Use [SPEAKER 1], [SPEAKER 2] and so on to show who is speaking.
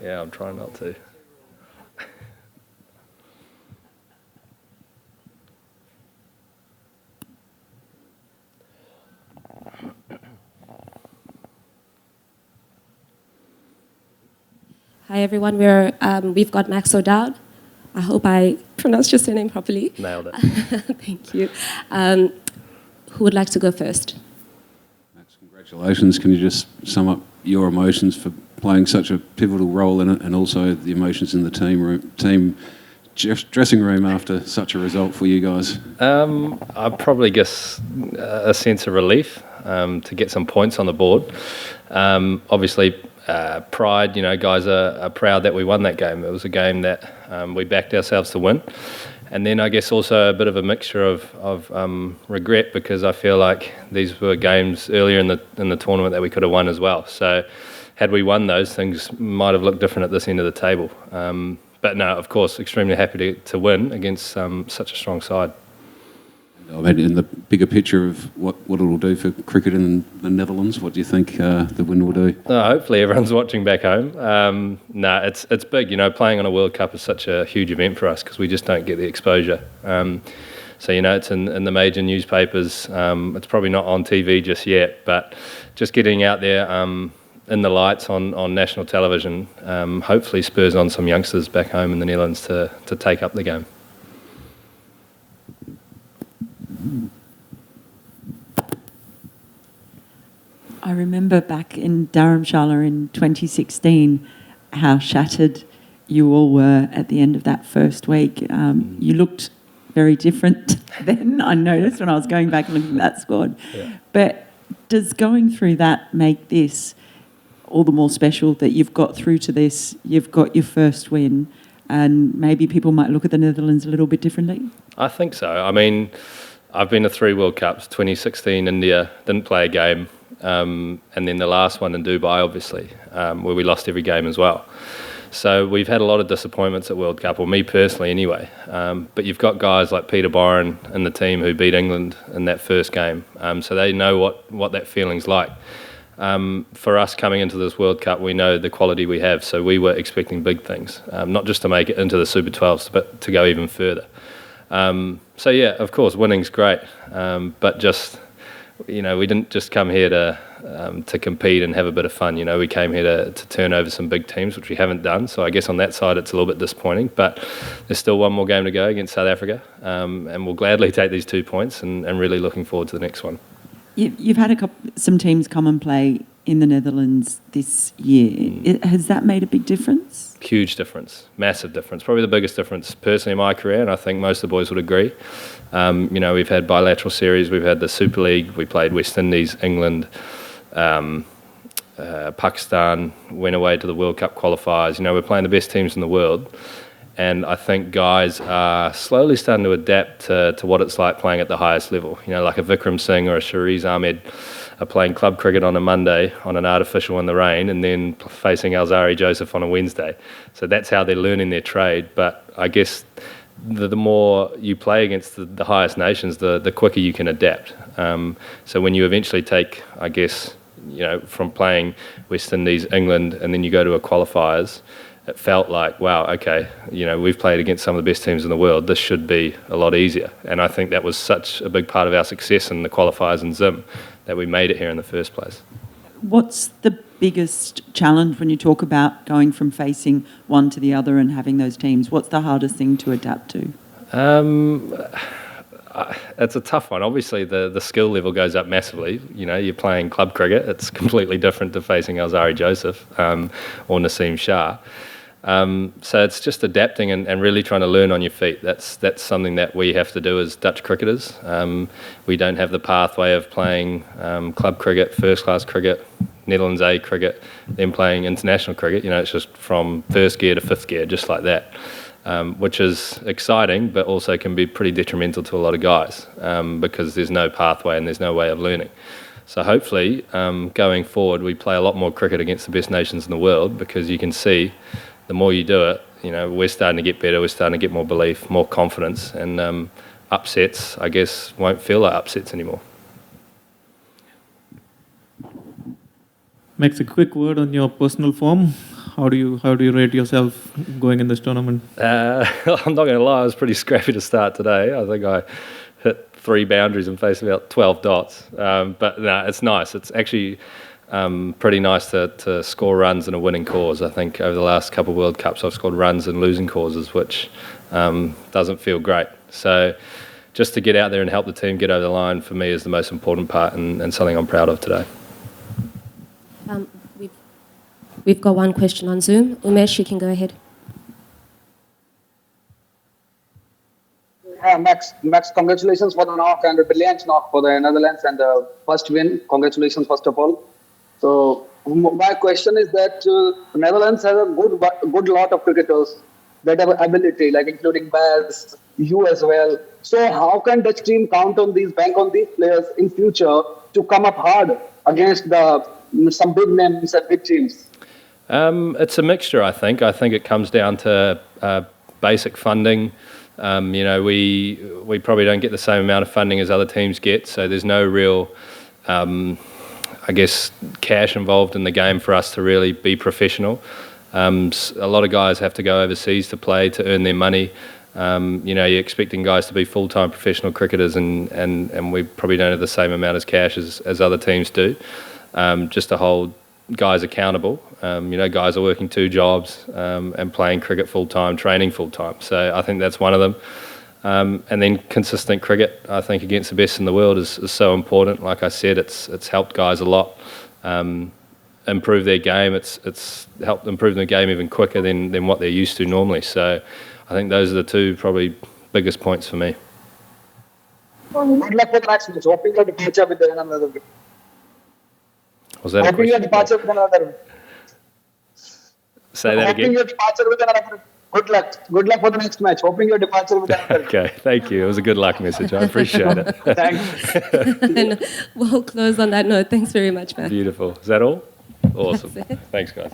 [SPEAKER 1] Yeah, I'm trying not to.
[SPEAKER 2] Hi everyone, we've got Max O'Dowd. I hope I pronounced your surname properly.
[SPEAKER 1] Nailed it.
[SPEAKER 2] Thank you. Who would like to go first?
[SPEAKER 3] Max, congratulations. Can you just sum up your emotions for playing such a pivotal role in it, and also the emotions in the team dressing room after such a result for you guys?
[SPEAKER 1] I probably guess a sense of relief to get some points on the board. Obviously, pride, guys are proud that we won that game. It was a game that we backed ourselves to win. And then I guess also a bit of a mixture of regret, because I feel like these were games earlier in the tournament that we could have won as well. So had we won those, things might have looked different at this end of the table. But no, of course, extremely happy to win against such a strong side.
[SPEAKER 3] I mean, in the bigger picture of what it'll do for cricket in the Netherlands, what do you think the win will do?
[SPEAKER 1] Hopefully everyone's watching back home. It's big. Playing on a World Cup is such a huge event for us because we just don't get the exposure. So, it's in the major newspapers. It's probably not on TV just yet, but just getting out there in the lights on national television hopefully spurs on some youngsters back home in the Netherlands to take up the game.
[SPEAKER 4] I remember back in Dharamshala in 2016 how shattered you all were at the end of that first week. You looked very different then, I noticed, when I was going back and looking at that squad.
[SPEAKER 1] Yeah.
[SPEAKER 4] But does going through that make this all the more special, that you've got through to this, you've got your first win, and maybe people might look at the Netherlands a little bit differently?
[SPEAKER 1] I think so. I mean, I've been to 3 World Cups, 2016 India, didn't play a game, and then the last one in Dubai, obviously, where we lost every game as well. So we've had a lot of disappointments at World Cup, or me personally anyway. But you've got guys like Peter Byron and the team who beat England in that first game, so they know what that feeling's like. For us coming into this World Cup, we know the quality we have, so we were expecting big things, not just to make it into the Super 12s, but to go even further. So yeah, of course, winning's great, but just, we didn't just come here to compete and have a bit of fun. We came here to turn over some big teams, which we haven't done. So I guess on that side, it's a little bit disappointing. But there's still one more game to go against South Africa, and we'll gladly take these 2 points. And really looking forward to the next one.
[SPEAKER 4] You've had some teams come and play in the Netherlands this year. Has that made a big difference?
[SPEAKER 1] Huge difference, massive difference. Probably the biggest difference personally in my career, and I think most of the boys would agree. We've had bilateral series, we've had the Super League, we played West Indies, England, Pakistan, went away to the World Cup qualifiers. We're playing the best teams in the world, and I think guys are slowly starting to adapt to what it's like playing at the highest level. Like a Vikram Singh or a Shariz Ahmed are playing club cricket on a Monday on an artificial in the rain, and then facing Alzari Joseph on a Wednesday. So that's how they're learning their trade. But I guess the more you play against the highest nations, the quicker you can adapt. So when you eventually take, I guess, from playing West Indies, England, and then you go to a qualifiers, it felt like, wow, okay, we've played against some of the best teams in the world. This should be a lot easier. And I think that was such a big part of our success in the qualifiers in Zim, that we made it here in the first place.
[SPEAKER 4] What's the biggest challenge when you talk about going from facing one to the other and having those teams? What's the hardest thing to adapt to?
[SPEAKER 1] It's a tough one. Obviously, the skill level goes up massively. You're playing club cricket. It's completely different to facing Alzari Joseph or Naseem Shah. So it's just adapting and really trying to learn on your feet. That's something that we have to do as Dutch cricketers. We don't have the pathway of playing club cricket, first-class cricket, Netherlands A cricket, then playing international cricket. It's just from first gear to fifth gear, just like that, which is exciting, but also can be pretty detrimental to a lot of guys because there's no pathway and there's no way of learning. So hopefully, going forward, we play a lot more cricket against the best nations in the world, because you can see the more you do it, we're starting to get better, we're starting to get more belief, more confidence, and upsets, I guess, won't feel like upsets anymore.
[SPEAKER 5] Max, a quick word on your personal form. How do you rate yourself going in this tournament?
[SPEAKER 1] I'm not going to lie, I was pretty scrappy to start today. I think I hit 3 boundaries and faced about 12 dots. But no, it's nice. It's actually pretty nice to score runs in a winning cause. I think over the last couple of World Cups, I've scored runs in losing causes, which doesn't feel great. So just to get out there and help the team get over the line, for me, is the most important part and something I'm proud of today.
[SPEAKER 2] We've got one question on Zoom. Umesh, you can go ahead.
[SPEAKER 6] Max, congratulations for the knock and a brilliant knock for the Netherlands and the first win. Congratulations, first of all. So my question is that Netherlands has a good lot of cricketers that have ability, like including Baz, you as well. So how can Dutch team bank on these players in future to come up hard against some big names and big teams?
[SPEAKER 1] It's a mixture, I think. I think it comes down to basic funding. We probably don't get the same amount of funding as other teams get, so there's no real, cash involved in the game for us to really be professional. A lot of guys have to go overseas to play to earn their money. You're expecting guys to be full-time professional cricketers, and we probably don't have the same amount of cash as other teams do, just to hold guys accountable. Guys are working 2 jobs and playing cricket full-time, training full-time. So I think that's one of them. And then consistent cricket, I think, against the best in the world is so important. Like I said, it's helped guys a lot improve their game. It's helped improve their game even quicker than what they're used to normally. So I think those are the 2 probably biggest points for me.
[SPEAKER 6] Good luck for the next match. Hoping your departure with another win.
[SPEAKER 1] Was that
[SPEAKER 6] Hoping your departure with another win.
[SPEAKER 1] Say that again.
[SPEAKER 6] Hoping your departure with another win. Good luck. Good luck for the next match. Hoping your departure with another win.
[SPEAKER 1] Okay, thank you. It was a good luck message. I appreciate it.
[SPEAKER 6] Thanks.
[SPEAKER 2] And we'll close on that note. Thanks very much, Matt.
[SPEAKER 1] Beautiful. Is that all? Awesome. Thanks, guys.